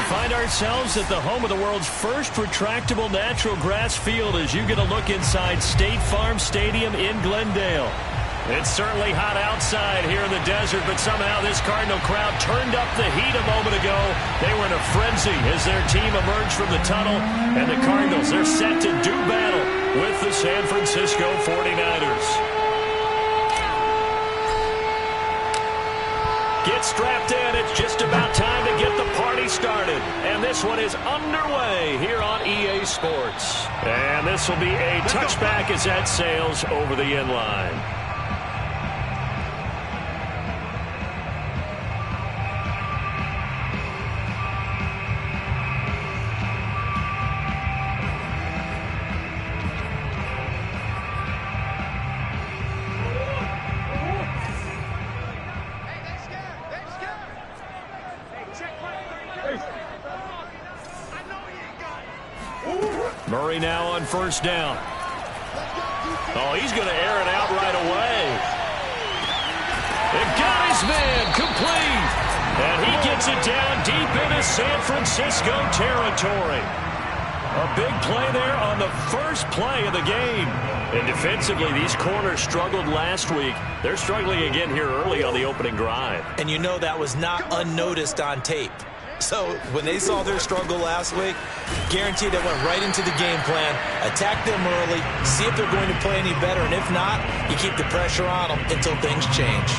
find ourselves at the home of the world's first retractable natural grass field as you get a look inside State Farm Stadium in Glendale. It's certainly hot outside here in the desert, but somehow this Cardinal crowd turned up the heat a moment ago. They were in a frenzy as their team emerged from the tunnel, and the Cardinals, they're set to do battle with the San Francisco 49ers. Get strapped in. It's just about time to get the party started. And this one is underway here on EA Sports. And this will be a touchback as that sails over the end line. Murray now on first down. Oh, he's going to air it out right away. It got his man complete. And he gets it down deep into San Francisco territory. A big play there on the first play of the game. And defensively, these corners struggled last week. They're struggling again here early on the opening drive. And you know that was not unnoticed on tape. So when they saw their struggle last week, guaranteed they went right into the game plan, attack them early, see if they're going to play any better, and if not, you keep the pressure on them until things change.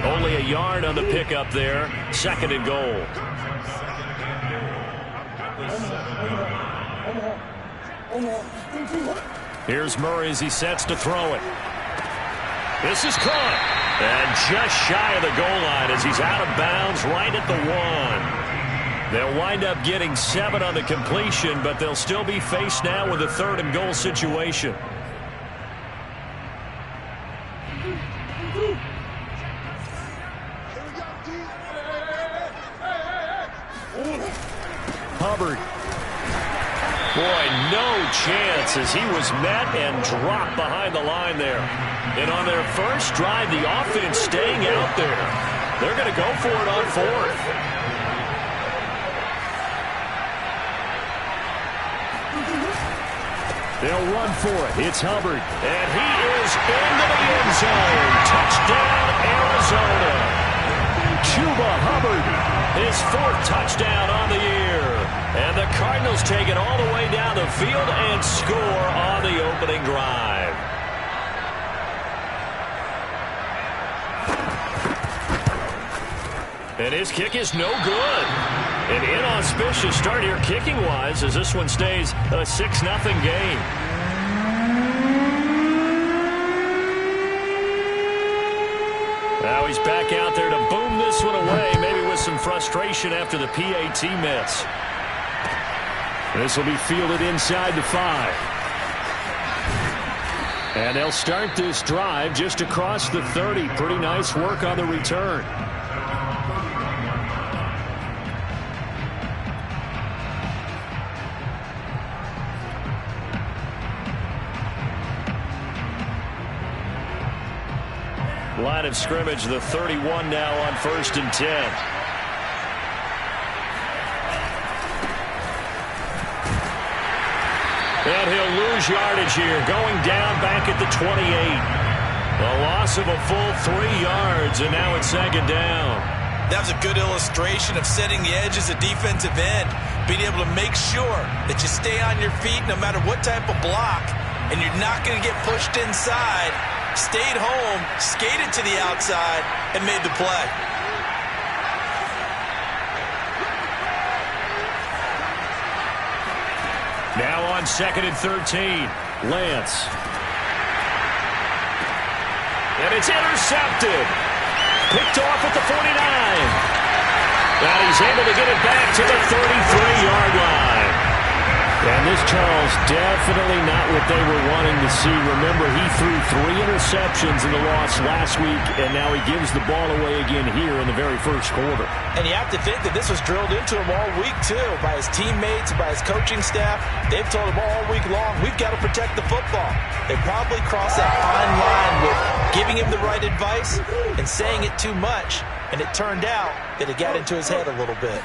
Only a yard on the pickup there, 2nd and goal. Here's Murray as he sets to throw it. This is caught. And just shy of the goal line as he's out of bounds right at the 1. They'll wind up getting 7 on the completion, but they'll still be faced now with a 3rd and goal situation. Hubbard. Boy, no chance as he was met and dropped behind the line there. And on their first drive, the offense staying out there. They're going to go for it on 4th. They'll run for it. It's Hubbard. And he is into the end zone. Touchdown, Arizona. Chuba Hubbard, his 4th touchdown on the year. And the Cardinals take it all the way down the field and score on the opening drive. And his kick is no good. An inauspicious start here kicking-wise as this one stays a 6-0 game. Now he's back out there to boom this one away, maybe with some frustration after the PAT miss. This will be fielded inside the 5. And they'll start this drive just across the 30. Pretty nice work on the return. Line of scrimmage, the 31 now on 1st and 10. And he'll lose yardage here, going down back at the 28. A loss of a full 3 yards, and now it's 2nd down. That was a good illustration of setting the edge as a defensive end, being able to make sure that you stay on your feet no matter what type of block, and you're not going to get pushed inside. Stayed home, skated to the outside, and made the play. Now on 2nd and 13, Lance. And it's intercepted. Picked off at the 49. And he's able to get it back to the 33-yard line. And this, Charles, definitely not what they were wanting to see. Remember, he threw 3 interceptions in the loss last week, and now he gives the ball away again here in the very first quarter. And you have to think that this was drilled into him all week, too, by his teammates, by his coaching staff. They've told him all week long, we've got to protect the football. They probably crossed that fine line with giving him the right advice and saying it too much, and it turned out that it got into his head a little bit.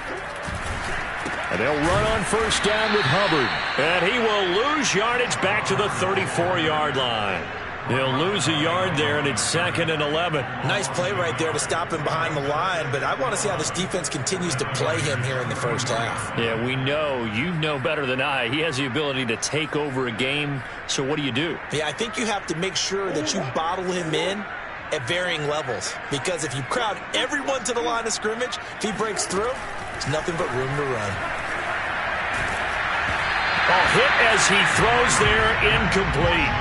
And they'll run on first down with Hubbard. And he will lose yardage back to the 34-yard line. He'll lose a yard there, and it's 2nd and 11. Nice play right there to stop him behind the line, but I want to see how this defense continues to play him here in the first half. Yeah, we know. You know better than I. He has the ability to take over a game, so what do you do? Yeah, I think you have to make sure that you bottle him in at varying levels, because if you crowd everyone to the line of scrimmage, if he breaks through, there's nothing but room to run. Hit as he throws there, incomplete.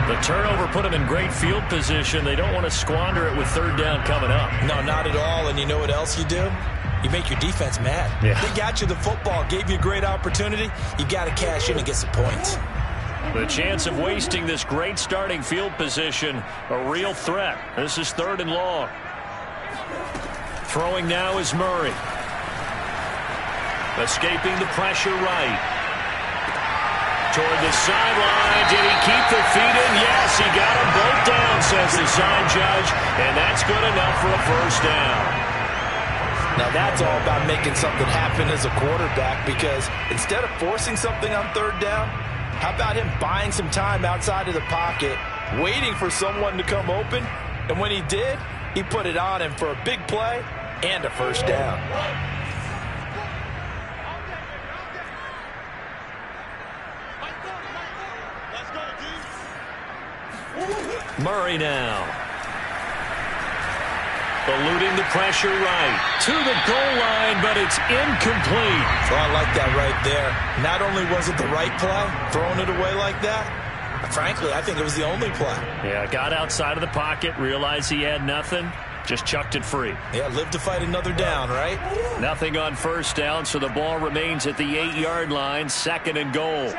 The turnover put him in great field position. They don't want to squander it with 3rd down coming up. No, not at all. And you know what else you do? You make your defense mad. Yeah. They got you the football, gave you a great opportunity. You got to cash in and get some points. The chance of wasting this great starting field position, a real threat. This is 3rd and long. Throwing now is Murray. Escaping the pressure right. Toward the sideline. Did he keep the feet in? Yes, he got them both down, says the sign judge, and that's good enough for a first down. Now that's all about making something happen as a quarterback, because instead of forcing something on 3rd down, how about him buying some time outside of the pocket, waiting for someone to come open, and when he did, he put it on him for a big play and a first down. Murray now. Eluding the pressure right. To the goal line, but it's incomplete. Oh, I like that right there. Not only was it the right play, throwing it away like that, frankly, I think it was the only play. Yeah, got outside of the pocket, realized he had nothing, just chucked it free. Yeah, live to fight another down, right? Nothing on first down, so the ball remains at the 8-yard line, 2nd and goal.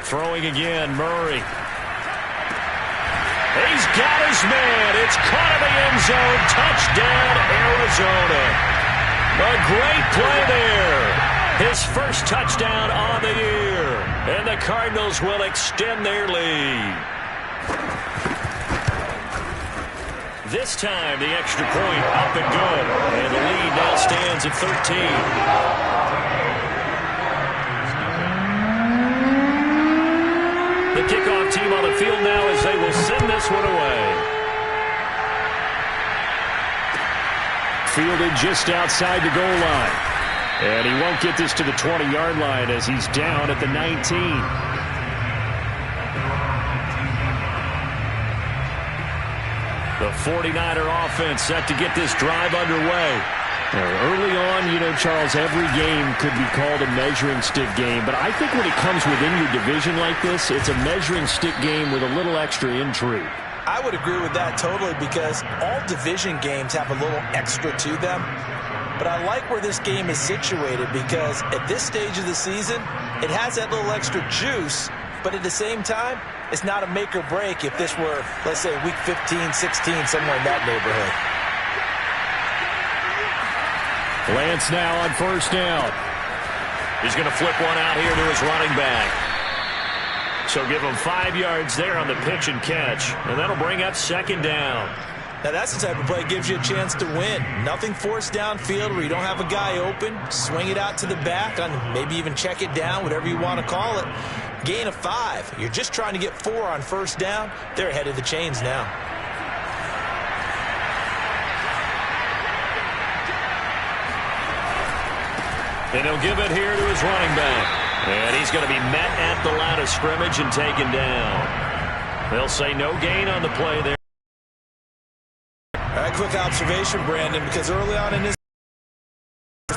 Throwing again, Murray. He's got his man. It's caught in the end zone. Touchdown, Arizona. A great play there. His first touchdown on the year. And the Cardinals will extend their lead. This time, the extra point up and good. And the lead now stands at 13. The kickoff team on the field now as they will send this one away. Fielded just outside the goal line. And he won't get this to the 20-yard line as he's down at the 19. The 49er offense set to get this drive underway. Early on, you know, Charles, every game could be called a measuring stick game. But I think when it comes within your division like this, it's a measuring stick game with a little extra intrigue. I would agree with that totally, because all division games have a little extra to them. But I like where this game is situated, because at this stage of the season, it has that little extra juice. But at the same time, it's not a make or break if this were, let's say, week 15, 16, somewhere in that neighborhood. Lance now on first down. He's going to flip one out here to his running back. So give him 5 yards there on the pitch and catch. And that'll bring up 2nd down. Now that's the type of play that gives you a chance to win. Nothing forced downfield where you don't have a guy open. Swing it out to the back, on maybe even check it down, whatever you want to call it. Gain of 5. You're just trying to get 4 on first down. They're ahead of the chains now. And he'll give it here to his running back. And he's going to be met at the line of scrimmage and taken down. They'll say no gain on the play there. All right, quick observation, Brandon, because early on in this,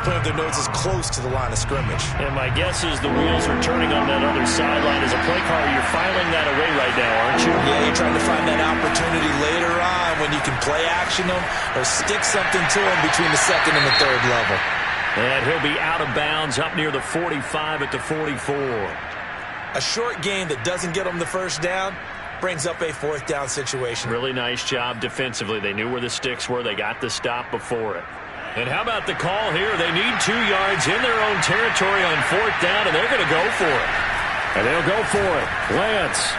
putting their noses close to the line of scrimmage. And my guess is the wheels are turning on that other sideline. As a play caller, you're filing that away right now, aren't you? Yeah, you're trying to find that opportunity later on when you can play action them or stick something to them between the 2nd and the 3rd level. And he'll be out of bounds up near the 45 at the 44. A short gain that doesn't get them the first down brings up a 4th down situation. Really nice job defensively. They knew where the sticks were. They got the stop before it. And how about the call here? They need 2 yards in their own territory on 4th down, and they're going to go for it. And they'll go for it. Lance.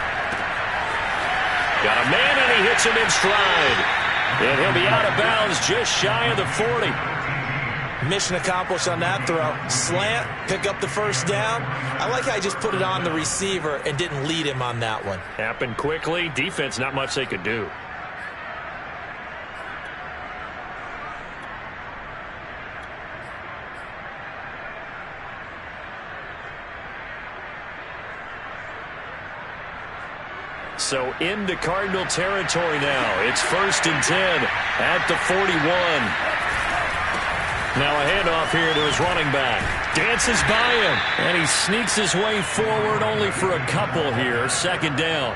Got a man, and he hits him in stride. And he'll be out of bounds just shy of the 40. Mission accomplished on that throw. Slant, pick up the first down. I like how he just put it on the receiver and didn't lead him on that one. Happened quickly. Defense, not much they could do. So into Cardinal territory now. It's 1st and 10 at the 41. Now a handoff here to his running back. Dances by him. And he sneaks his way forward only for a couple here. 2nd down.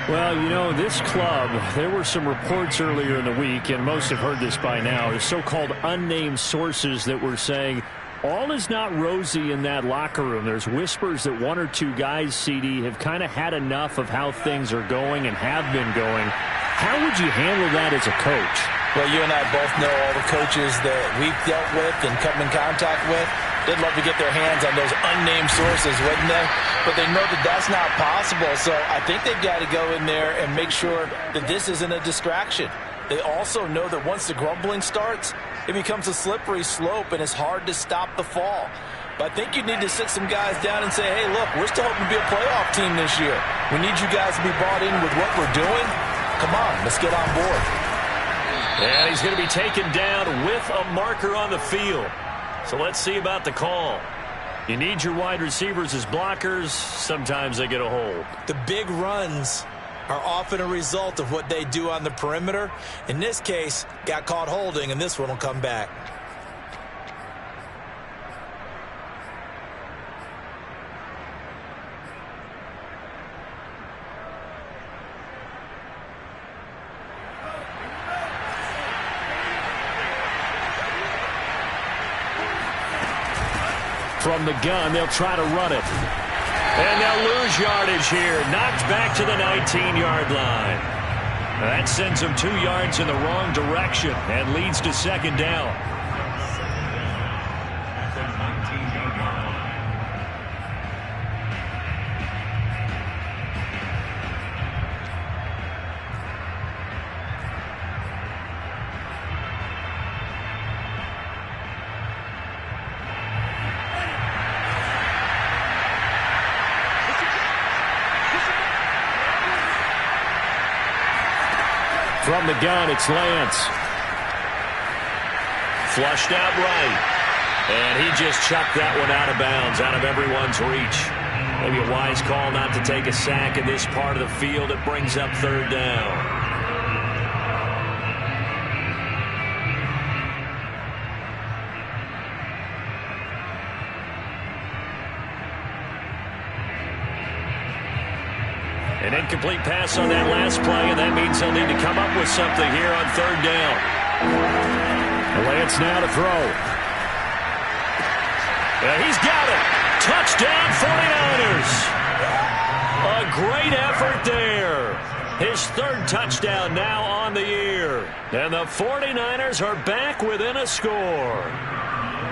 Well, you know, this club, there were some reports earlier in the week, and most have heard this by now, the so-called unnamed sources that were saying all is not rosy in that locker room. There's whispers that 1 or 2 guys, CD, have kind of had enough of how things are going and have been going. How would you handle that as a coach? Well, you and I both know all the coaches that we've dealt with and come in contact with. They'd love to get their hands on those unnamed sources, wouldn't they? But they know that that's not possible. So I think they've got to go in there and make sure that this isn't a distraction. They also know that once the grumbling starts, it becomes a slippery slope and it's hard to stop the fall. But I think you need to sit some guys down and say, hey, look, we're still hoping to be a playoff team this year. We need you guys to be bought in with what we're doing. Come on, let's get on board. And he's going to be taken down with a marker on the field. So let's see about the call. You need your wide receivers as blockers. Sometimes they get a hold. The big runs are often a result of what they do on the perimeter. In this case, got caught holding, and this one will come back. From the gun, they'll try to run it. And they'll lose yardage here. Knocked back to the 19-yard line. That sends them 2 yards in the wrong direction and leads to 2nd down. From the gun, it's Lance. Flushed out right. And he just chucked that one out of bounds, out of everyone's reach. Maybe a wise call not to take a sack in this part of the field. It brings up 3rd down. An incomplete pass on that last play, and that means they'll need to come up with something here on 3rd down. Lance now to throw. He's got it. Touchdown 49ers. A great effort there. His 3rd touchdown now on the year. And the 49ers are back within a score.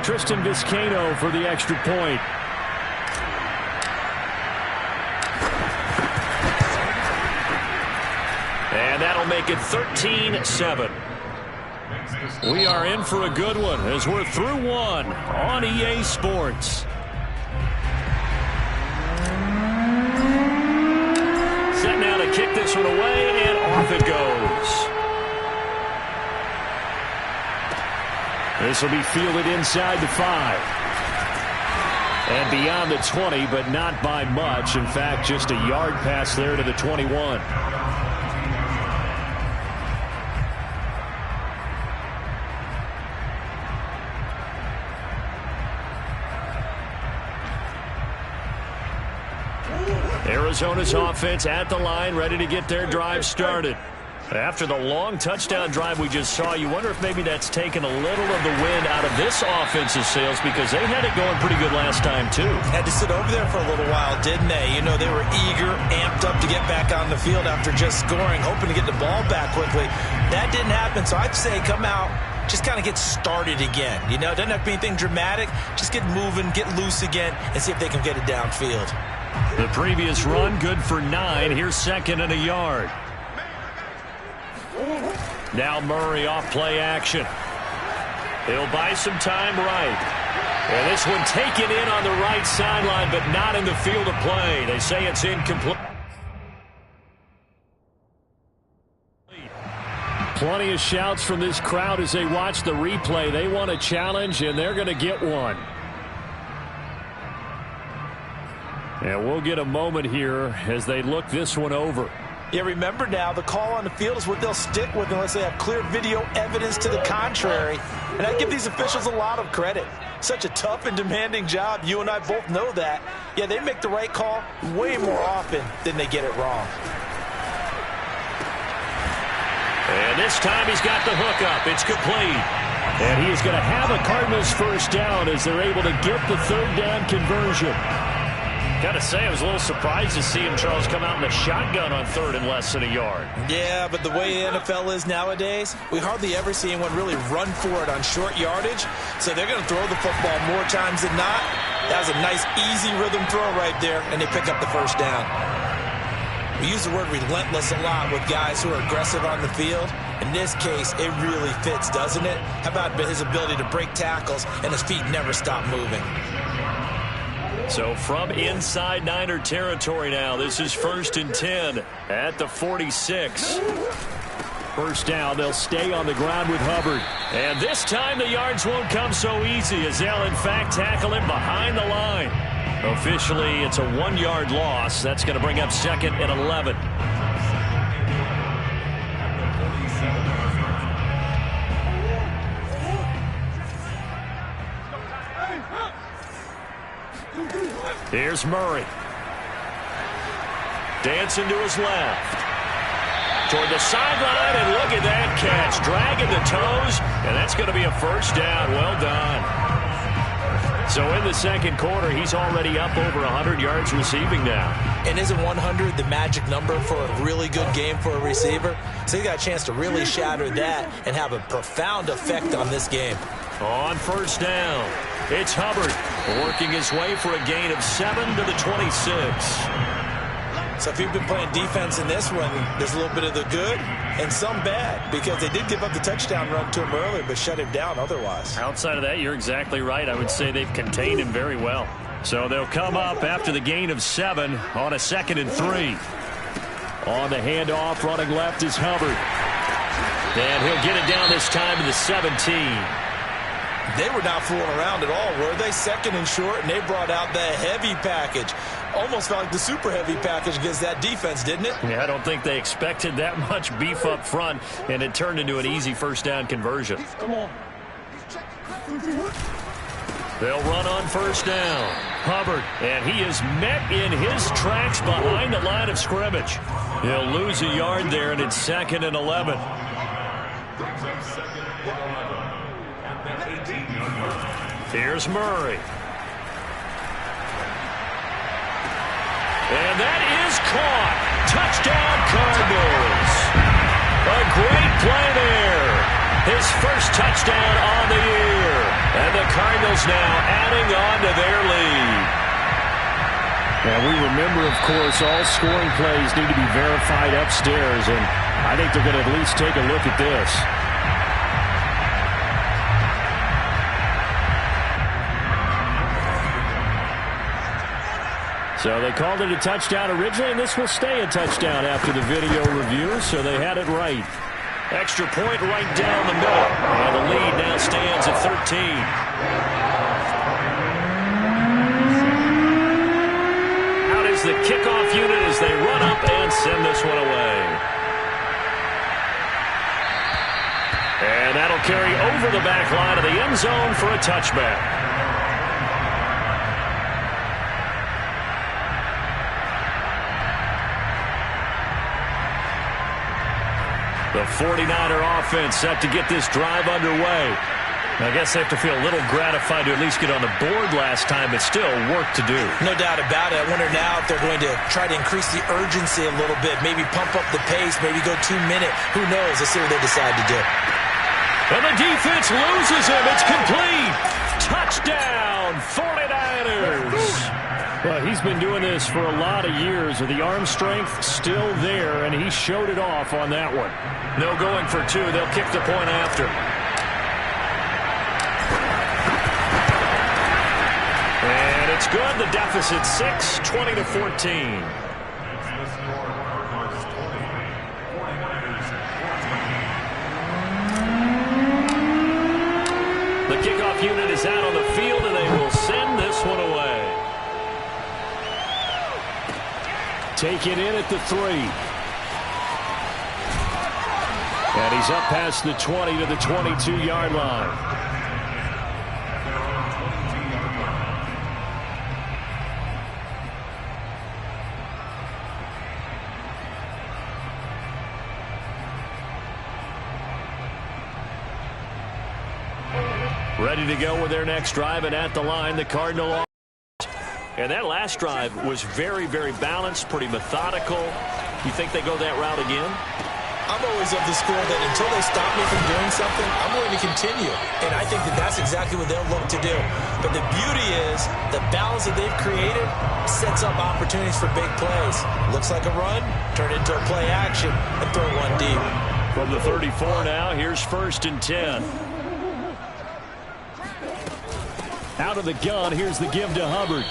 Tristan Vizcaino for the extra point. And that'll make it 13-7. We are in for a good one as we're through one on EA Sports. Set now to kick this one away, and off it goes. This will be fielded inside the 5. And beyond the 20, but not by much. In fact, just a yard pass there to the 21. Arizona's offense at the line, ready to get their drive started. After the long touchdown drive we just saw, you wonder if maybe that's taken a little of the wind out of this offense's sails, because they had it going pretty good last time, too. Had to sit over there for a little while, didn't they? You know, they were eager, amped up to get back on the field after just scoring, hoping to get the ball back quickly. That didn't happen, so I'd say come out, just kind of get started again. You know, it doesn't have to be anything dramatic. Just get moving, get loose again, and see if they can get it downfield. The previous run, good for 9. Here's 2nd and a yard. Now Murray off play action. He'll buy some time right. And this one taken in on the right sideline, but not in the field of play. They say it's incomplete. Plenty of shouts from this crowd as they watch the replay. They want a challenge, and they're going to get one. And we'll get a moment here as they look this one over. Yeah, remember now, the call on the field is what they'll stick with unless they have clear video evidence to the contrary. And I give these officials a lot of credit. Such a tough and demanding job. You and I both know that. Yeah, they make the right call way more often than they get it wrong. And this time he's got the hook up. It's complete. And he is going to have a Cardinals first down as they're able to get the third down conversion. Got to say, I was a little surprised to see him, Charles, come out in the shotgun on third and less than a yard. Yeah, but the way the NFL is nowadays, we hardly ever see anyone really run for it on short yardage. So they're going to throw the football more times than not. That was a nice, easy rhythm throw right there, and they pick up the first down. We use the word relentless a lot with guys who are aggressive on the field. In this case, it really fits, doesn't it? How about his ability to break tackles and his feet never stop moving? So from inside Niner territory now, this is 1st and 10 at the 46. First down, they'll stay on the ground with Hubbard. And this time the yards won't come so easy as they'll in fact tackle him behind the line. Officially, it's a 1-yard loss. That's going to bring up 2nd and 11. Here's Murray. Dancing to his left. Toward the sideline, and look at that catch. Dragging the toes, and that's going to be a first down. Well done. So in the second quarter, he's already up over 100 yards receiving now. And isn't 100 the magic number for a really good game for a receiver? So he got a chance to really shatter that and have a profound effect on this game. On first down, it's Hubbard working his way for a gain of 7 to the 26. So if you've been playing defense in this one, there's a little bit of the good and some bad, because they did give up the touchdown run to him earlier but shut him down otherwise. Outside of that, you're exactly right. I would say they've contained him very well. So they'll come up after the gain of 7 on a 2nd and 3. On the handoff, running left is Hubbard. And he'll get it down this time to the 17. They were not fooling around at all, were they? 2nd and short, and they brought out the heavy package. Almost felt like the super heavy package against that defense, didn't it? Yeah, I don't think they expected that much beef up front, and it turned into an easy first down conversion. Come on. They'll run on first down. Hubbard, and he is met in his tracks behind the line of scrimmage. He'll lose a yard there, and it's 2nd and 11. Here's Murray. And that is caught. Touchdown, Cardinals. A great play there. His first touchdown on the year. And the Cardinals now adding on to their lead. And we remember, of course, all scoring plays need to be verified upstairs. And I think they're going to at least take a look at this. So they called it a touchdown originally, and this will stay a touchdown after the video review, so they had it right. Extra point right down the middle. And the lead now stands at 13. Out is the kickoff unit as they run up and send this one away. And that'll carry over the back line of the end zone for a touchback. The 49er offense set to get this drive underway. I guess they have to feel a little gratified to at least get on the board last time, but still work to do. No doubt about it. I wonder now if they're going to try to increase the urgency a little bit, maybe pump up the pace, maybe go 2-minute. Who knows? Let's see what they decide to do. And the defense loses him. It's complete. Touchdown, 49ers. Well, he's been doing this for a lot of years with the arm strength still there, and he showed it off on that one. No going for two. They'll kick the point after. And it's good. The deficit 6, 20-14. The kickoff unit is out on the field, and they will send this one away. Take it in at the 3. And he's up past the 20 to the 22-yard line. Ready to go with their next drive, and at the line, the Cardinal. And that last drive was very, very balanced, pretty methodical. You think they go that route again? I'm always of the school that until they stop me from doing something, I'm going to continue. And I think that that's exactly what they'll look to do. But the beauty is the balance that they've created sets up opportunities for big plays. Looks like a run, turn it into a play action, and throw one deep. From the 34 now, here's 1st and 10. Out of the gun, here's the give to Hubbard.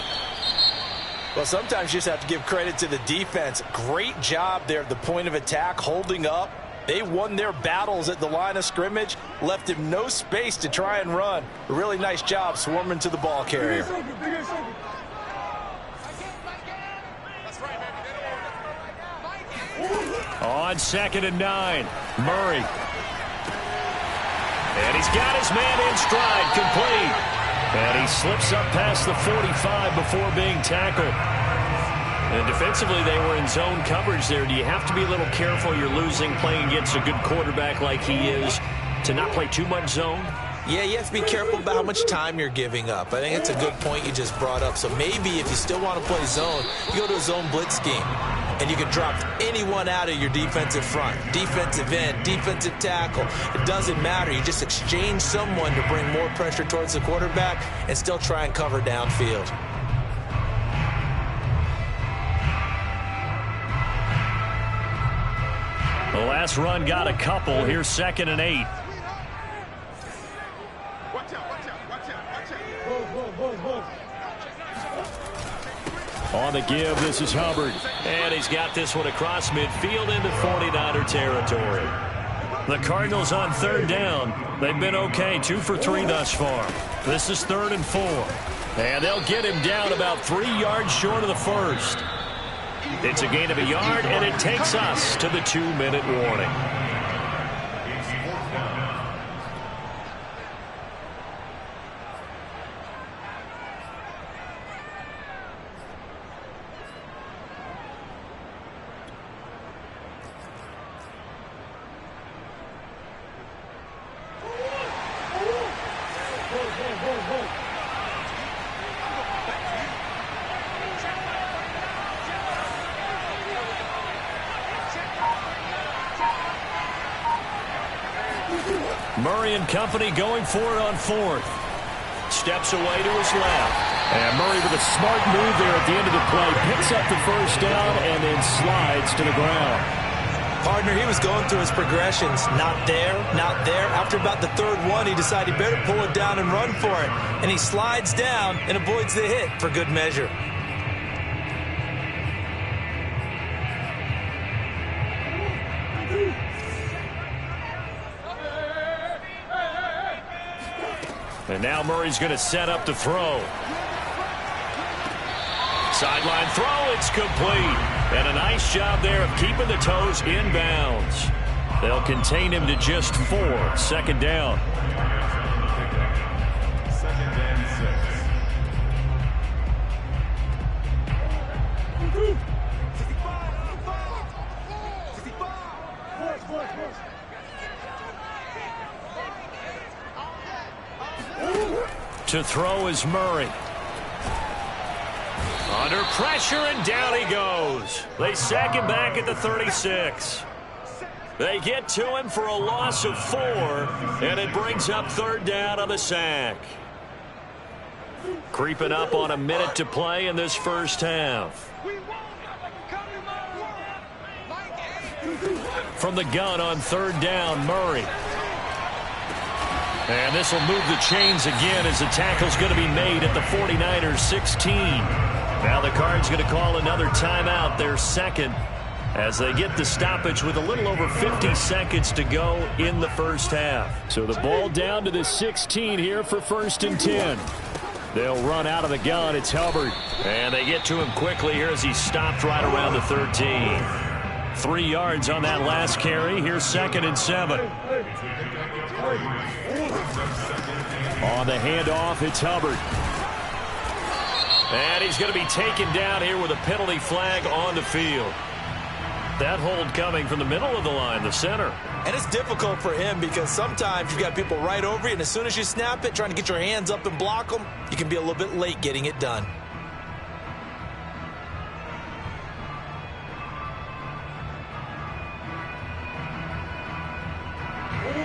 Well, sometimes you just have to give credit to the defense. Great job there at the point of attack, holding up. They won their battles at the line of scrimmage, left him no space to try and run. A really nice job swarming to the ball carrier. On 2nd and 9, Murray. And he's got his man in stride, complete. And he slips up past the 45 before being tackled. And defensively, they were in zone coverage there. Do you have to be a little careful? You're losing, playing against a good quarterback like he is, to not play too much zone? Yeah, you have to be careful about how much time you're giving up. I think it's a good point you just brought up. So maybe if you still want to play zone, you go to a zone blitz scheme. And you can drop anyone out of your defensive front. Defensive end, defensive tackle. It doesn't matter. You just exchange someone to bring more pressure towards the quarterback and still try and cover downfield. The last run got a couple. Here's 2nd and 8. On the give, this is Hubbard. And he's got this one across midfield into 49er territory. The Cardinals on 3rd down. They've been okay, 2 for 3 thus far. This is 3rd and 4. And they'll get him down about 3 yards short of the first. It's a gain of a yard, and it takes us to the 2-minute warning. Murray and company going for it on 4th. Steps away to his left. And Murray with a smart move there at the end of the play. Picks up the 1st down and then slides to the ground. Partner, he was going through his progressions. Not there, not there. After about the 3rd one, he decided he better pull it down and run for it. And he slides down and avoids the hit for good measure. And now Murray's going to set up to throw. Sideline throw, it's complete. And a nice job there of keeping the toes inbounds. They'll contain him to just 4. 2nd down. To throw is Murray. Under pressure, and down he goes. They sack him back at the 36. They get to him for a loss of 4, and it brings up 3rd down on the sack. Creeping up on a minute to play in this first half. From the gun on third down, Murray. And this will move the chains again as the tackle's going to be made at the 49ers 16. Now the Cards going to call another timeout, their second, as they get the stoppage with a little over 50 seconds to go in the first half. So the ball down to the 16 here for 1st and 10. They'll run out of the gun. It's Hubbard. And they get to him quickly here as he stopped right around the 13. 3 yards on that last carry. Here's 2nd and 7. On the handoff, it's Hubbard. And he's going to be taken down here with a penalty flag on the field. That hold coming from the middle of the line, the center. And it's difficult for him because sometimes you've got people right over you, and as soon as you snap it, trying to get your hands up and block them, you can be a little bit late getting it done.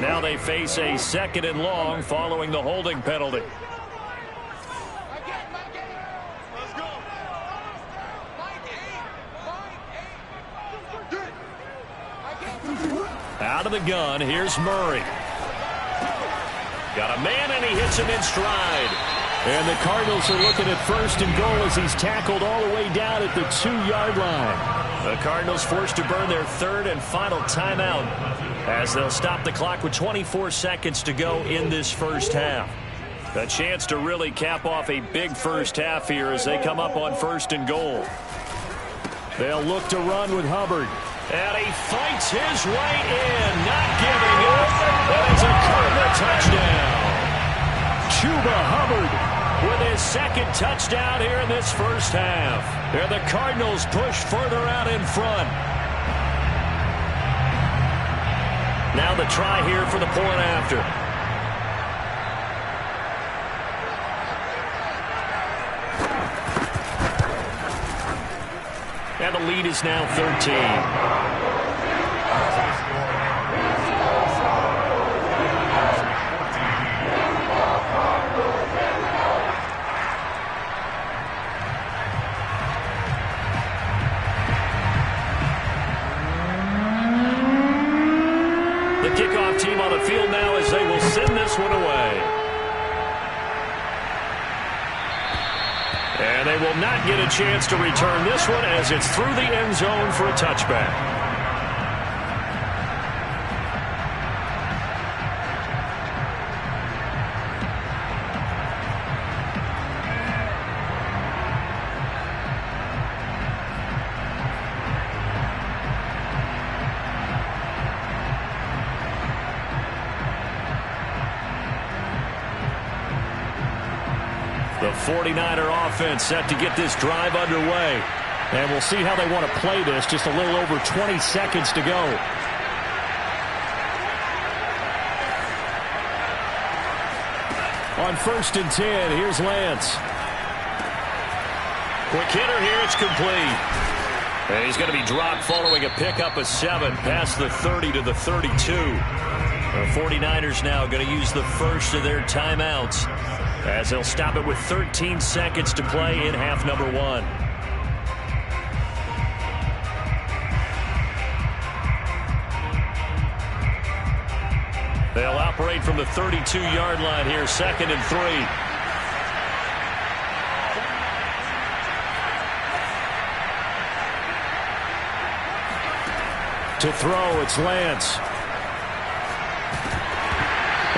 Now they face a 2nd and long following the holding penalty. Out of the gun, here's Murray. Got a man, and he hits him in stride. And the Cardinals are looking at 1st and goal as he's tackled all the way down at the 2-yard line. The Cardinals forced to burn their 3rd and final timeout as they'll stop the clock with 24 seconds to go in this first half. A chance to really cap off a big first half here as they come up on 1st and goal. They'll look to run with Hubbard. And he fights his way in, not giving up. And it's a Cardinal touchdown. Chuba Hubbard with his 2nd touchdown here in this first half. And the Cardinals push further out in front. Now the try here for the point after. And the lead is now 13. The kickoff team on the field now as they will send this one away. And they will not get a chance to return this one as it's through the end zone for a touchback. The 49er offense set to get this drive underway. And we'll see how they want to play this. Just a little over 20 seconds to go. On 1st and 10, here's Lance. Quick hitter here, it's complete. And he's going to be dropped following a pickup of 7 past the 30 to the 32. The 49ers now going to use the first of their timeouts as they'll stop it with 13 seconds to play in half number 1. They'll operate from the 32-yard line here, 2nd and 3. To throw, it's Lance.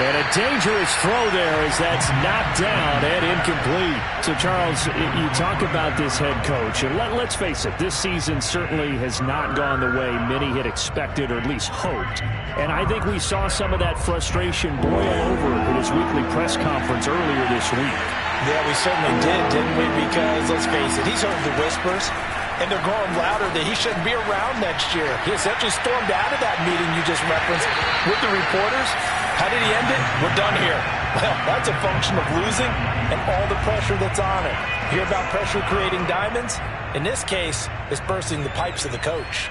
And a dangerous throw there as that's knocked down and incomplete. So, Charles, you talk about this head coach, and let's face it, this season certainly has not gone the way many had expected or at least hoped. And I think we saw some of that frustration boil over at his weekly press conference earlier this week. Yeah, we certainly did, didn't we? Because, let's face it, he's heard the whispers, and they're growing louder that he shouldn't be around next year. He essentially stormed out of that meeting you just referenced with the reporters. How did he end it? We're done here. Well, that's a function of losing and all the pressure that's on it. Hear about pressure creating diamonds? In this case, it's bursting the pipes of the coach.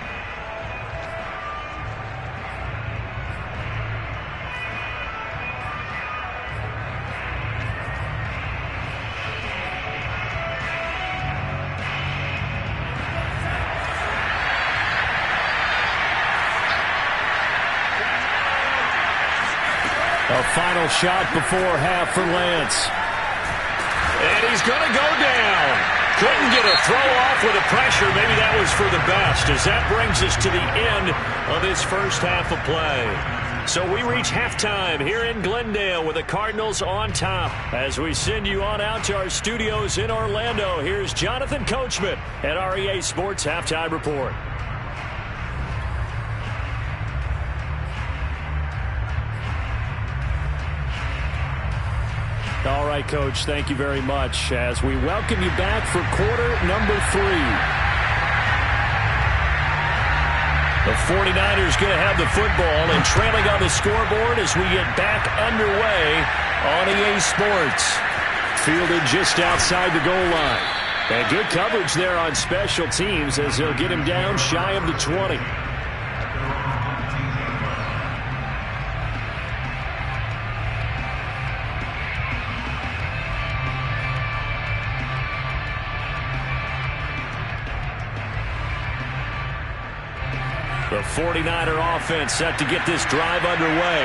A final shot before half for Lance. And he's going to go down. Couldn't get a throw off with the pressure. Maybe that was for the best, as that brings us to the end of this first half of play. So we reach halftime here in Glendale with the Cardinals on top. As we send you on out to our studios in Orlando, here's Jonathan Coachman at REA Sports Halftime Report. All right, Coach, thank you very much as we welcome you back for quarter number 3. The 49ers going to have the football and trailing on the scoreboard as we get back underway on EA Sports. Fielded just outside the goal line. And good coverage there on special teams as they'll get him down shy of the 20. The 49er offense set to get this drive underway.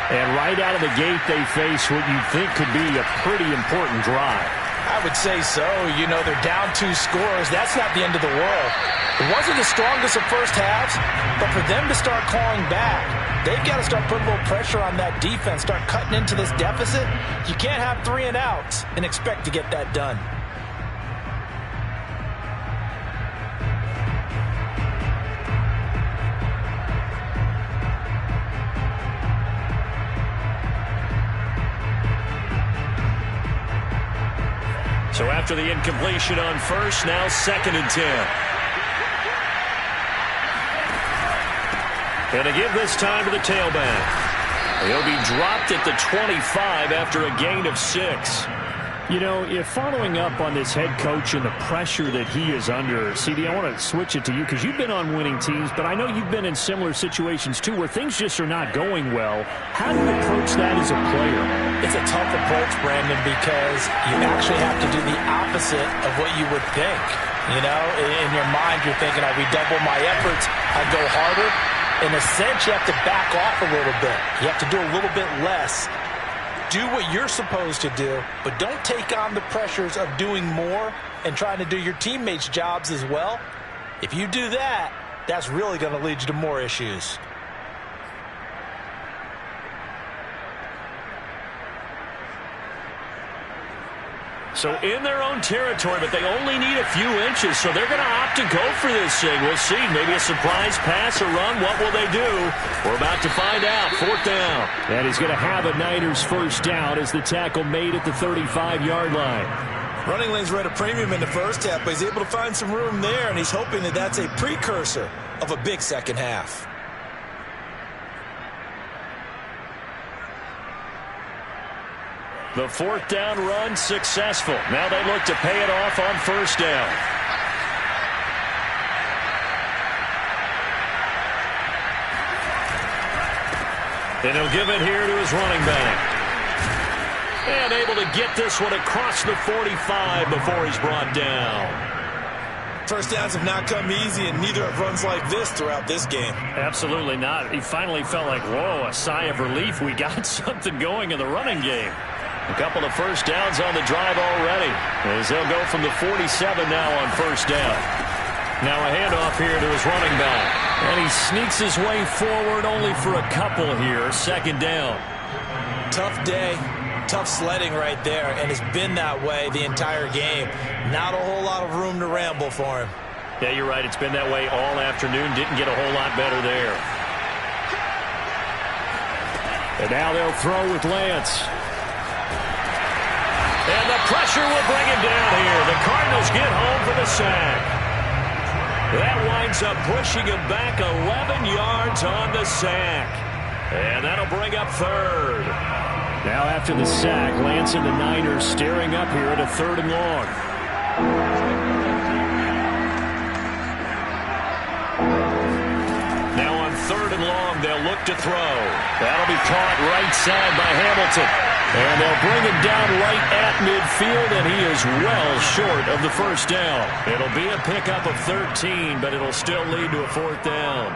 And right out of the gate, they face what you think could be a pretty important drive. I would say so. You know, they're down 2 scores. That's not the end of the world. It wasn't the strongest of first halves, but for them to start clawing back, they've got to start putting a little pressure on that defense, start cutting into this deficit. You can't have 3 and outs and expect to get that done. So after the incompletion on first, now 2nd and 10. And to give this time to the tailback. He'll be dropped at the 25 after a gain of 6. You know, if following up on this head coach and the pressure that he is under, CD, I want to switch it to you because you've been on winning teams, but I know you've been in similar situations too where things just are not going well. How do you approach that as a player? It's a tough approach, Brandon, because you actually have to do the opposite of what you would think. You know, in your mind, you're thinking, I redouble my efforts, I go harder. In a sense, you have to back off a little bit. You have to do a little bit less. Do what you're supposed to do, but don't take on the pressures of doing more and trying to do your teammates' jobs as well. If you do that, that's really going to lead you to more issues. So in their own territory, but they only need a few inches, so they're going to opt to go for this thing. We'll see. Maybe a surprise pass or run. What will they do? We're about to find out. 4th down. And he's going to have a Niners first down as the tackle made at the 35-yard line. Running lanes were at a premium in the first half, but he's able to find some room there, and he's hoping that that's a precursor of a big second half. The 4th down run successful. Now they look to pay it off on first down. And he'll give it here to his running back. And able to get this one across the 45 before he's brought down. First downs have not come easy, and neither have runs like this throughout this game. Absolutely not. He finally felt like, whoa, a sigh of relief. We got something going in the running game. A couple of first downs on the drive already, as they'll go from the 47 now on first down. Now a handoff here to his running back. And he sneaks his way forward only for a couple here. 2nd down. Tough day, tough sledding right there, and it's been that way the entire game. Not a whole lot of room to ramble for him. Yeah, you're right. It's been that way all afternoon. Didn't get a whole lot better there. And now they'll throw with Lance. And the pressure will bring him down here. The Cardinals get home for the sack. That winds up pushing him back 11 yards on the sack. And that'll bring up 3rd. Now after the sack, Lance and the Niners staring up here at a 3rd and long. Now on 3rd and long, they'll look to throw. That'll be caught right side by Hamilton. And they'll bring him down right at midfield, and he is well short of the first down. It'll be a pickup of 13, but it'll still lead to a 4th down.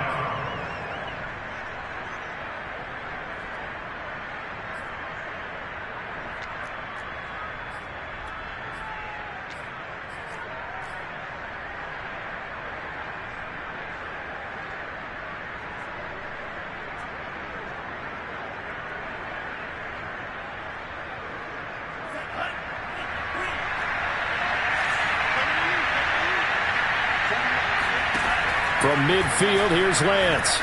From midfield, here's Lance.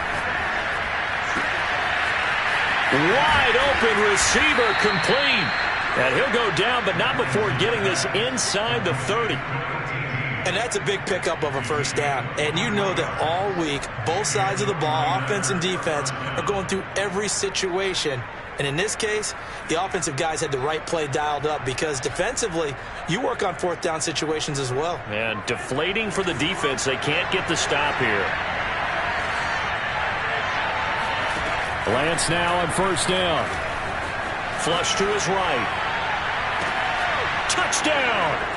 Wide open receiver complete. And he'll go down, but not before getting this inside the 30. And that's a big pickup of a first down. And you know that all week, both sides of the ball, offense and defense, are going through every situation. And in this case, the offensive guys had the right play dialed up because defensively, you work on fourth down situations as well. And deflating for the defense. They can't get the stop here. Lance now on first down. Flush to his right. Touchdown!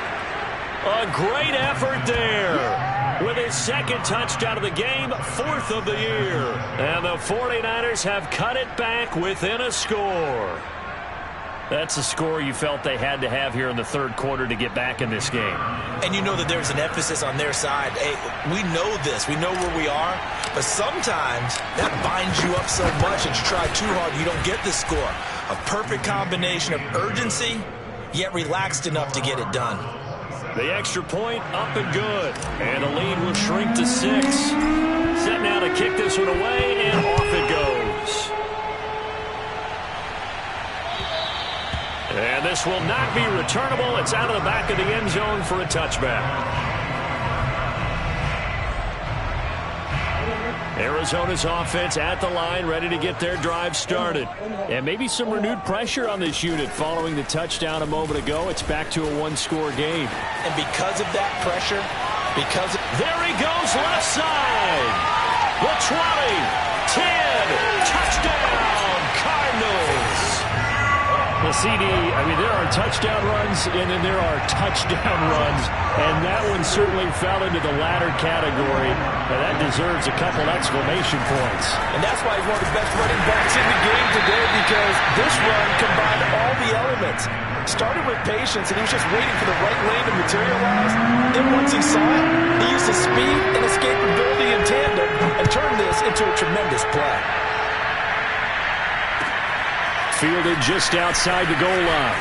A great effort there. With his second touchdown of the game, fourth of the year. And the 49ers have cut it back within a score. That's a score you felt they had to have here in the third quarter to get back in this game. And you know that there's an emphasis on their side. Hey, we know this. We know where we are. But sometimes that binds you up so much that you try too hard, you don't get the score. A perfect combination of urgency, yet relaxed enough to get it done. The extra point up and good. And the lead will shrink to 6. Set now to kick this one away, and off it goes. And this will not be returnable. It's out of the back of the end zone for a touchback. Arizona's offense at the line, ready to get their drive started. And maybe some renewed pressure on this unit following the touchdown a moment ago. It's back to a one-score game. And because of that pressure, there he goes left side. The 20, 10, touchdown, Cardinals. The CD, I mean, there are touchdown runs, and then there are touchdown runs, and that one certainly fell into the latter category, and that deserves a couple exclamation points. And that's why he's one of the best running backs in the game today, because this run combined all the elements. Started with patience, and he was just waiting for the right lane to materialize. Then once he saw it, he used his speed and escapability in tandem and turned this into a tremendous play. Fielded just outside the goal line.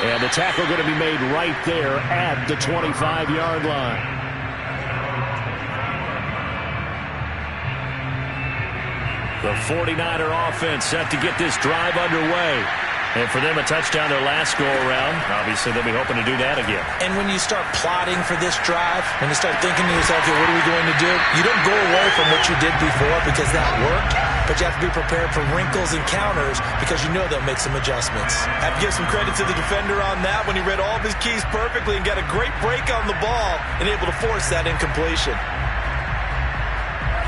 And the tackle going to be made right there at the 25-yard line. The 49er offense set to get this drive underway. And for them, a touchdown their last go-around. Obviously, they'll be hoping to do that again. And when you start plotting for this drive, when you start thinking to yourself, okay, what are we going to do? You don't go away from what you did before because that worked, but you have to be prepared for wrinkles and counters because you know they'll make some adjustments. I have to give some credit to the defender on that when he read all of his keys perfectly and got a great break on the ball and able to force that incompletion.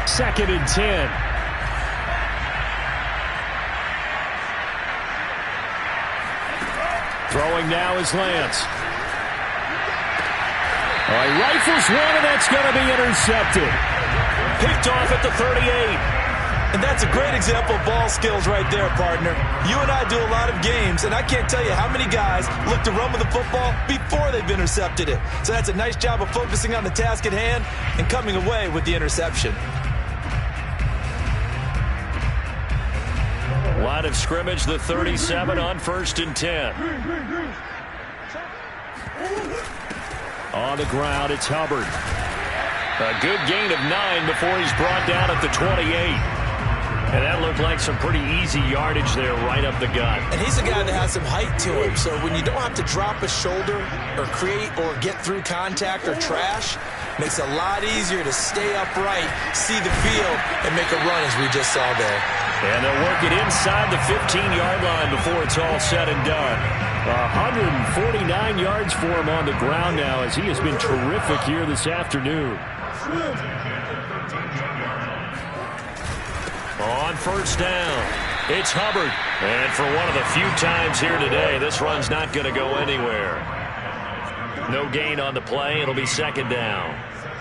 2nd and 10. Throwing now is Lance. All right, rifles one, and that's going to be intercepted. Picked off at the 38. And that's a great example of ball skills right there, partner. You and I do a lot of games, and I can't tell you how many guys look to run with the football before they've intercepted it. So that's a nice job of focusing on the task at hand and coming away with the interception. Line of scrimmage, the 37 on 1st and 10. On the ground, it's Hubbard. A good gain of 9 before he's brought down at the 28. And that looked like some pretty easy yardage there right up the gut. And he's a guy that has some height to him, so when you don't have to drop a shoulder or create or get through contact or trash, makes it a lot easier to stay upright, see the field, and make a run as we just saw there. And they'll work it inside the 15-yard line before it's all said and done. 149 yards for him on the ground now as he has been terrific here this afternoon. On 1st down, it's Hubbard. And for one of the few times here today, this run's not going to go anywhere. No gain on the play. It'll be 2nd down.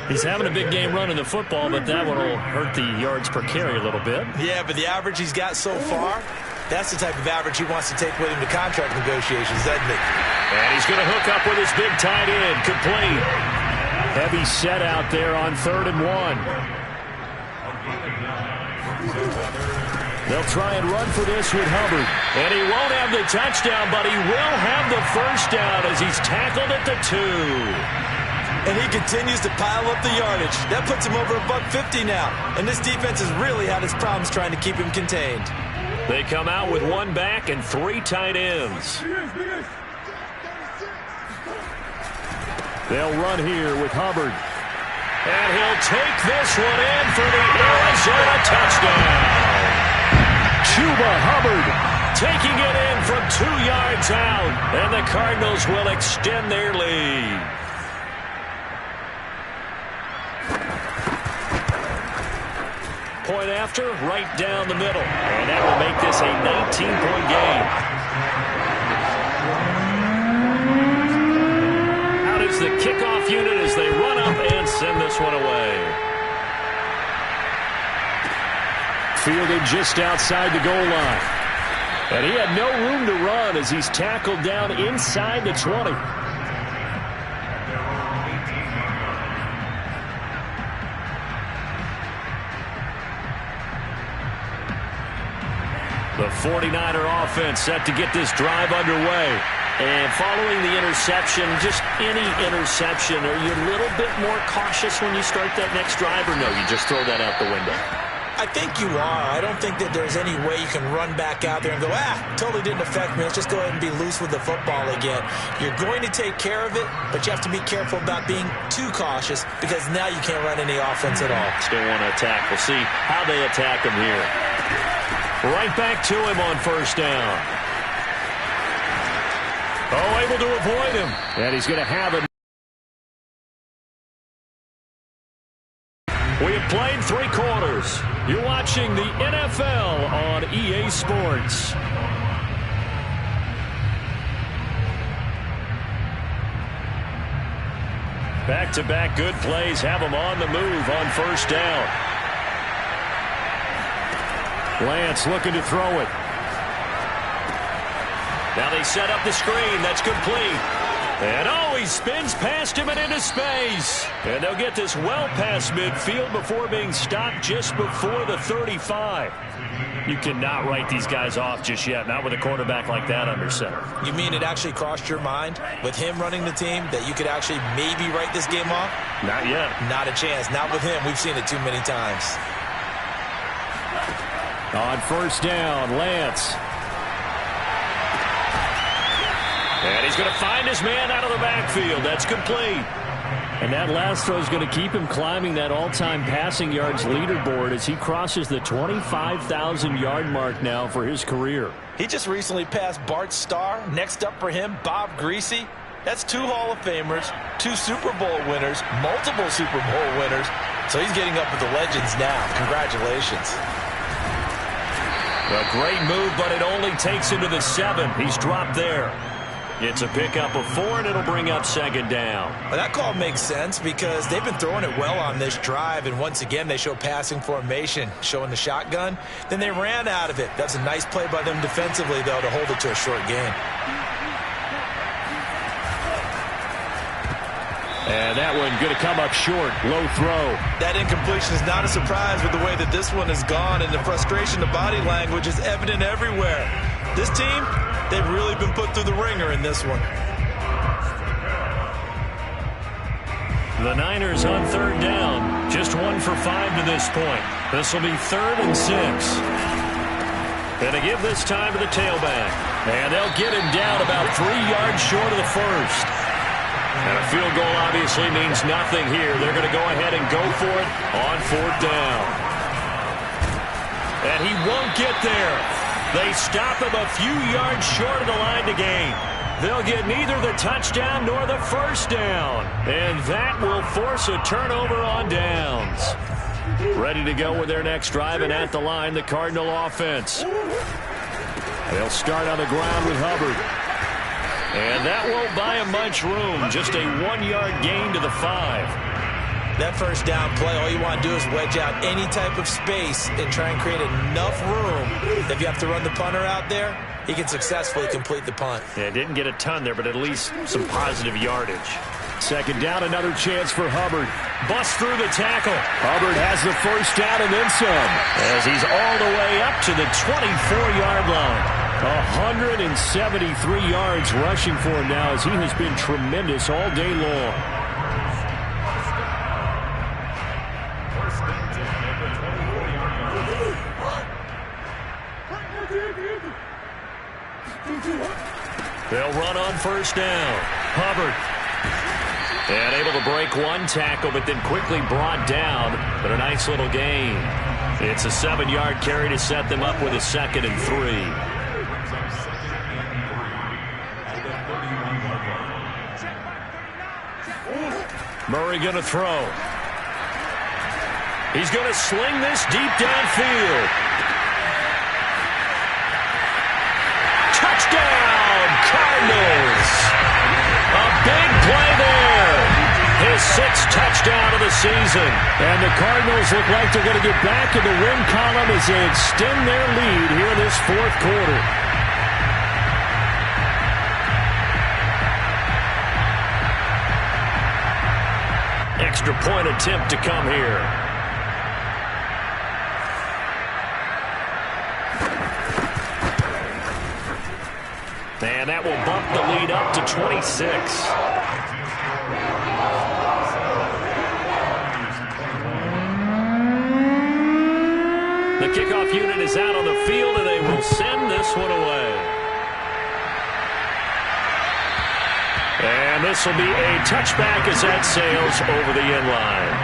He's having a big game running the football, but that one will hurt the yards per carry a little bit. Yeah, but the average he's got so far, that's the type of average he wants to take with him to contract negotiations, doesn't he? And he's going to hook up with his big tight end, complete. Heavy set out there on 3rd and 1. They'll try and run for this with Hubbard. And he won't have the touchdown, but he will have the first down as he's tackled at the 2. and he continues to pile up the yardage. That puts him over $150 now, and this defense has really had its problems trying to keep him contained. They come out with one back and 3 tight ends. They'll run here with Hubbard. And he'll take this one in for the Arizona touchdown. Chuba Hubbard taking it in from 2 yards out, and the Cardinals will extend their lead. Point after, right down the middle. And that will make this a 19-point game. Out is the kickoff unit as they run up and send this one away. Fielded just outside the goal line. And he had no room to run as he's tackled down inside the 20. The 49er offense set to get this drive underway. And following the interception, just any interception, are you a little bit more cautious when you start that next drive, or no, you just throw that out the window? I think you are. I don't think that there's any way you can run back out there and go, totally didn't affect me. Let's just go ahead and be loose with the football again. You're going to take care of it, but you have to be careful about being too cautious because now you can't run any offense at all. Still want to attack. We'll see how they attack him here. Right back to him on first down. Oh, able to avoid him. And he's going to have it. We have played 3 quarters. You're watching the NFL on EA Sports. Back-to-back good plays have them on the move on first down. Lance looking to throw it. Now they set up the screen. That's complete. And he spins past him and into space. And they'll get this well past midfield before being stopped just before the 35. You cannot write these guys off just yet, not with a quarterback like that under center. You mean it actually crossed your mind with him running the team that you could actually maybe write this game off? Not yet. Not a chance. Not with him. We've seen it too many times. On first down, Lance. And he's going to find his man out of the backfield. That's complete. And that last throw is going to keep him climbing that all-time passing yards leaderboard as he crosses the 25,000-yard mark now for his career. He just recently passed Bart Starr. Next up for him, Bob Greasy. That's 2 Hall of Famers, 2 Super Bowl winners, multiple Super Bowl winners. So he's getting up with the legends now. Congratulations. A great move, but it only takes him to the 7. He's dropped there. It's a pickup of 4, and it'll bring up second down. Well, that call makes sense because they've been throwing it well on this drive, and once again, they show passing formation, showing the shotgun. Then they ran out of it. That's a nice play by them defensively, though, to hold it to a short gain. And that one going to come up short. Low throw. That incompletion is not a surprise with the way that this one has gone, and the frustration, the body language is evident everywhere. This team, they've really been put through the ringer in this one. The Niners on third down. Just 1 for 5 to this point. This will be 3rd and 6. Going to give this time to the tailback. And they'll get him down about 3 yards short of the first. And a field goal obviously means nothing here. They're going to go ahead and go for it on 4th down. And he won't get there. They stop him a few yards short of the line to gain. They'll get neither the touchdown nor the first down. And that will force a turnover on downs. Ready to go with their next drive, and at the line, the Cardinal offense. They'll start on the ground with Hubbard. And that won't buy him much room. Just a 1-yard gain to the 5. That first down play, all you want to do is wedge out any type of space and try and create enough room. If you have to run the punter out there, he can successfully complete the punt. Yeah, didn't get a ton there, but at least some positive yardage. Second down, another chance for Hubbard. Bust through the tackle. Hubbard has the first down and then some, as he's all the way up to the 24-yard line. 173 yards rushing for him now, as he has been tremendous all day long. They'll run on first down. Hubbard. And able to break one tackle, but then quickly brought down. But a nice little gain. It's a 7-yard carry to set them up with a 2nd and 3. Murray going to throw. He's going to sling this deep downfield. Touchdown, Cardinals. A big play there. His 6th touchdown of the season. And the Cardinals look like they're going to get back in the win column as they extend their lead here in this 4th quarter. Extra point attempt to come here. And that will bump the lead up to 26. The kickoff unit is out on the field, and they will send this one away. And this will be a touchback as that sails over the end line.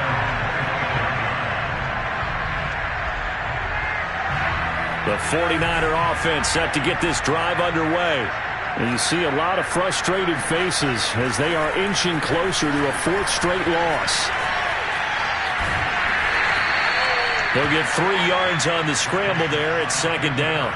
The 49er offense set to get this drive underway. And you see a lot of frustrated faces as they are inching closer to a 4th straight loss. They'll get 3 yards on the scramble there at 2nd down.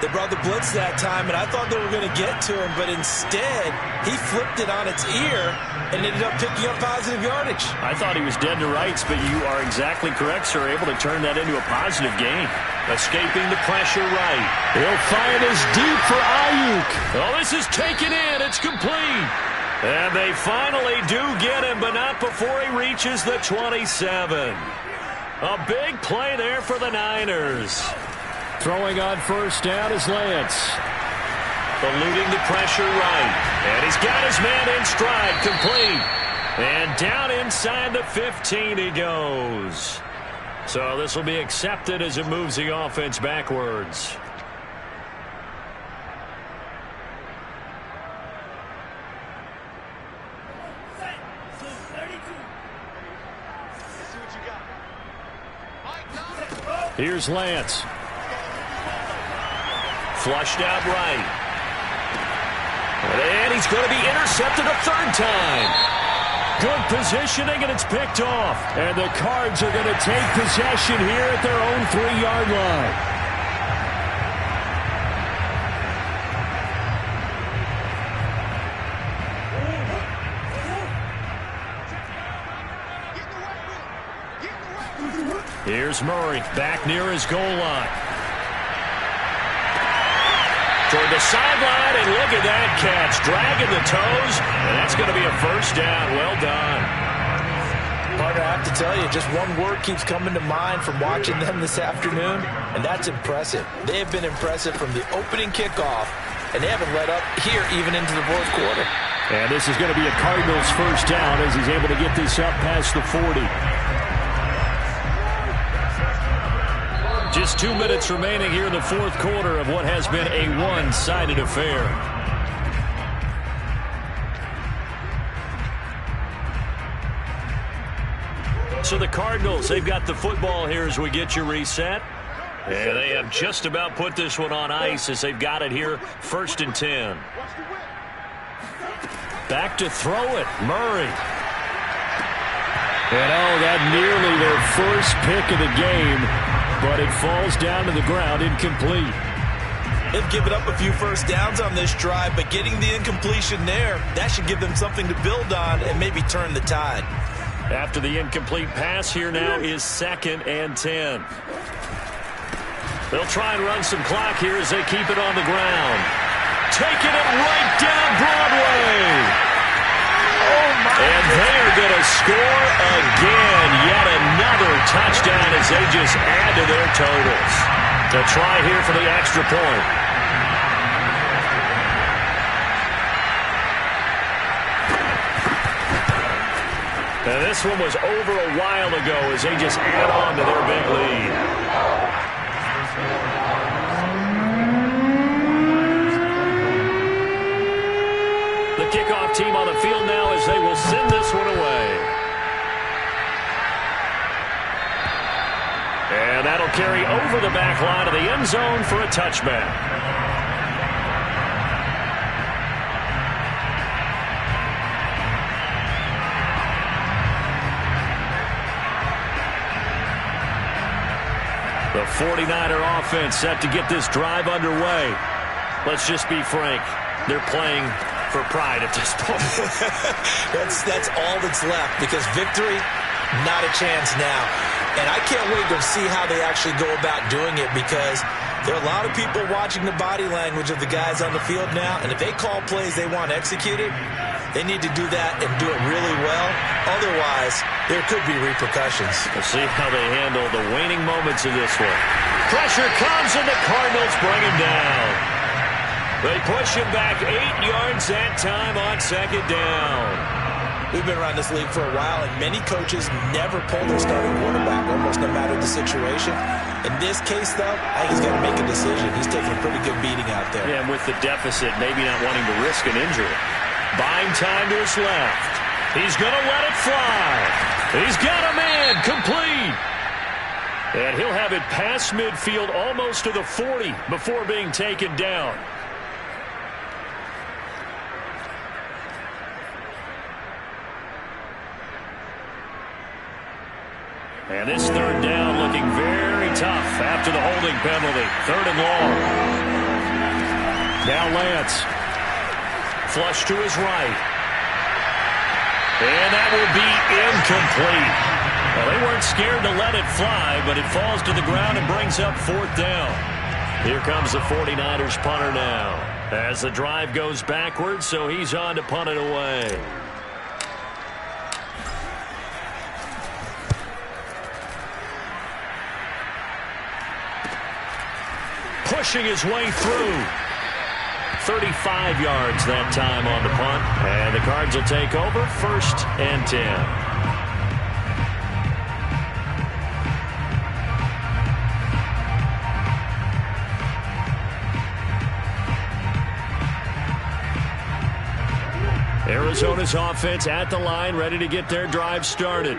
They brought the blitz that time, and I thought they were going to get to him, but instead, he flipped it on its ear and ended up picking up positive yardage. I thought he was dead to rights, but you are exactly correct, sir. Able to turn that into a positive gain. Escaping the pressure right. He'll fire this deep for Ayuk. Oh, this is taken in. It's complete. And they finally do get him, but not before he reaches the 27. A big play there for the Niners. Throwing on first down is Lance. Eluding the pressure right. And he's got his man in stride, complete. And down inside the 15 he goes. So this will be accepted as it moves the offense backwards. Here's Lance. Flushed out right. And he's going to be intercepted a 3rd time. Good positioning, and it's picked off. And the Cards are going to take possession here at their own 3-yard line. Here's Murray back near his goal line. Toward the sideline, and look at that catch. Dragging the toes, and that's going to be a 1st down. Well done. Partner, I have to tell you, just one word keeps coming to mind from watching them this afternoon, and that's impressive. They have been impressive from the opening kickoff, and they haven't let up here even into the 4th quarter. And this is going to be a Cardinals 1st down as he's able to get this up past the 40. Just 2 minutes remaining here in the 4th quarter of what has been a one-sided affair. So the Cardinals, they've got the football here as we get you reset. And they have just about put this one on ice as they've got it here, 1st and 10. Back to throw it, Murray. And that nearly their first pick of the game, but it falls down to the ground incomplete. They've given up a few 1st downs on this drive, but getting the incompletion there, that should give them something to build on and maybe turn the tide. After the incomplete pass, here now is 2nd and 10. They'll try and run some clock here as they keep it on the ground. Taking it right down Broadway. And they are going to score again. Yet another touchdown as they just add to their totals. To try here for the extra point. And this one was over a while ago as they just add on to their big lead. team on the field now as they will send this one away. And that'll carry over the back line of the end zone for a touchback. The 49er offense set to get this drive underway. Let's just be frank. They're playing for pride at this point. That's all that's left, because victory, not a chance now. And I can't wait to see how they actually go about doing it, because there are a lot of people watching the body language of the guys on the field now, and if they call plays they want executed, they need to do that and do it really well. Otherwise, there could be repercussions. We'll see how they handle the waning moments of this one. Pressure comes, and the Cardinals bring him down. They push him back 8 yards that time on second down. We've been around this league for a while, and many coaches never pull their starting quarterback, almost no matter the situation. In this case, though, I think he's got to make a decision. He's taking a pretty good beating out there. Yeah, and with the deficit, maybe not wanting to risk an injury. Buying time to his left. He's going to let it fly. He's got a man complete. And he'll have it past midfield almost to the 40 before being taken down. And this third down looking very tough after the holding penalty. Third and long. Now Lance. Flush to his right. And that will be incomplete. Well, they weren't scared to let it fly, but it falls to the ground and brings up fourth down. Here comes the 49ers punter now, as the drive goes backwards, so he's on to punt it away. Pushing his way through. 35 yards that time on the punt. And the Cards will take over, 1st and 10. Arizona's offense at the line, ready to get their drive started.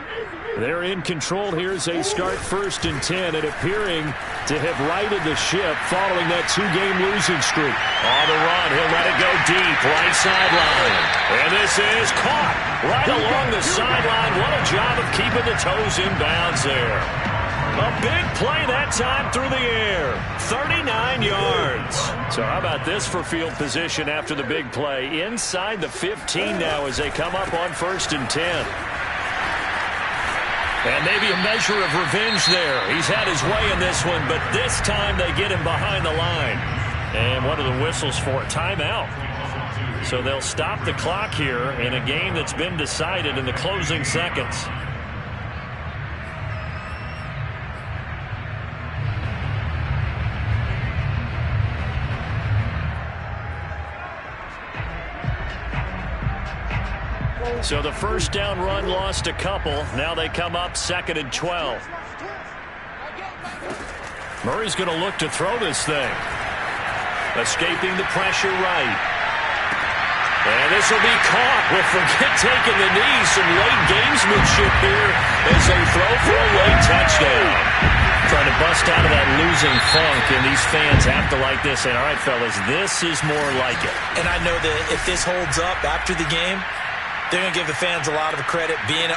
They're in control here as they start 1st and 10, and appearing to have righted the ship following that 2-game losing streak. On the run, he'll let it go deep, right sideline. And this is caught right along the sideline. What a job of keeping the toes in bounds there. A big play that time through the air. 39 yards. So how about this for field position after the big play? Inside the 15 now as they come up on 1st and 10. And maybe a measure of revenge there. He's had his way in this one, but this time they get him behind the line. And what are the whistles for? Timeout. So they'll stop the clock here in a game that's been decided in the closing seconds. So the first down run lost a couple. Now they come up 2nd and 12. Murray's going to look to throw this thing. Escaping the pressure right. And this will be caught. Well, forget taking the knee. Some late gamesmanship here as they throw for a late touchdown. Trying to bust out of that losing funk, and these fans have to like this. And all right, fellas, this is more like it. And I know that if this holds up after the game, they're going to give the fans a lot of credit being